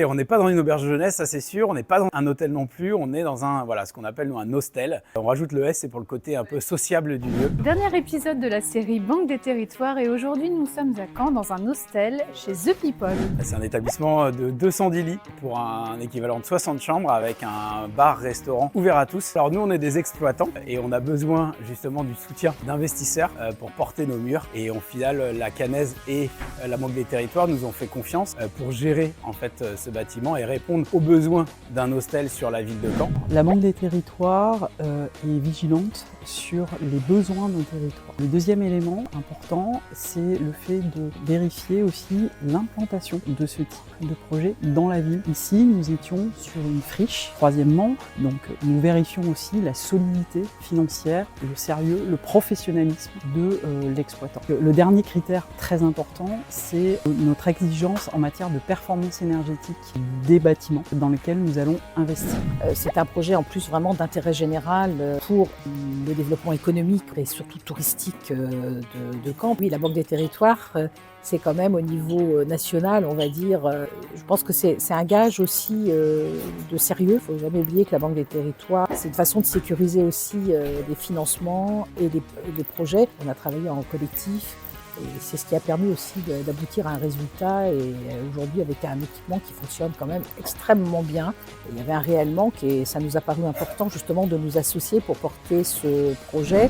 Et on n'est pas dans une auberge de jeunesse, ça c'est sûr, on n'est pas dans un hôtel non plus, on est dans un, voilà, ce qu'on appelle nous un hostel. On rajoute le S, c'est pour le côté un peu sociable du lieu. Dernier épisode de la série Banque des territoires et aujourd'hui nous sommes à Caen dans un hostel chez The People. C'est un établissement de 210 lits pour un équivalent de 60 chambres avec un bar-restaurant ouvert à tous. Alors nous on est des exploitants et on a besoin justement du soutien d'investisseurs pour porter nos murs et au final la Canaise et la Banque des territoires nous ont fait confiance pour gérer en fait ce bâtiment et répondre aux besoins d'un hostel sur la ville de Caen. La Banque des territoires est vigilante sur les besoins d'un territoire. Le deuxième élément important, c'est le fait de vérifier aussi l'implantation de ce type de projet dans la ville. Ici, nous étions sur une friche. Troisièmement, donc, nous vérifions aussi la solidité financière, le sérieux, le professionnalisme de l'exploitant. Le dernier critère très important, c'est notre exigence en matière de performance énergétique des bâtiments dans lesquels nous allons investir. C'est un projet en plus vraiment d'intérêt général pour le développement économique et surtout touristique de Caen. Oui, la Banque des territoires, c'est quand même au niveau national, on va dire, je pense que c'est un gage aussi de sérieux. Il ne faut jamais oublier que la Banque des territoires, c'est une façon de sécuriser aussi des financements et des projets. On a travaillé en collectif. Et c'est ce qui a permis aussi d'aboutir à un résultat et aujourd'hui avec un équipement qui fonctionne quand même extrêmement bien. Et il y avait un réel manque et ça nous a paru important justement de nous associer pour porter ce projet.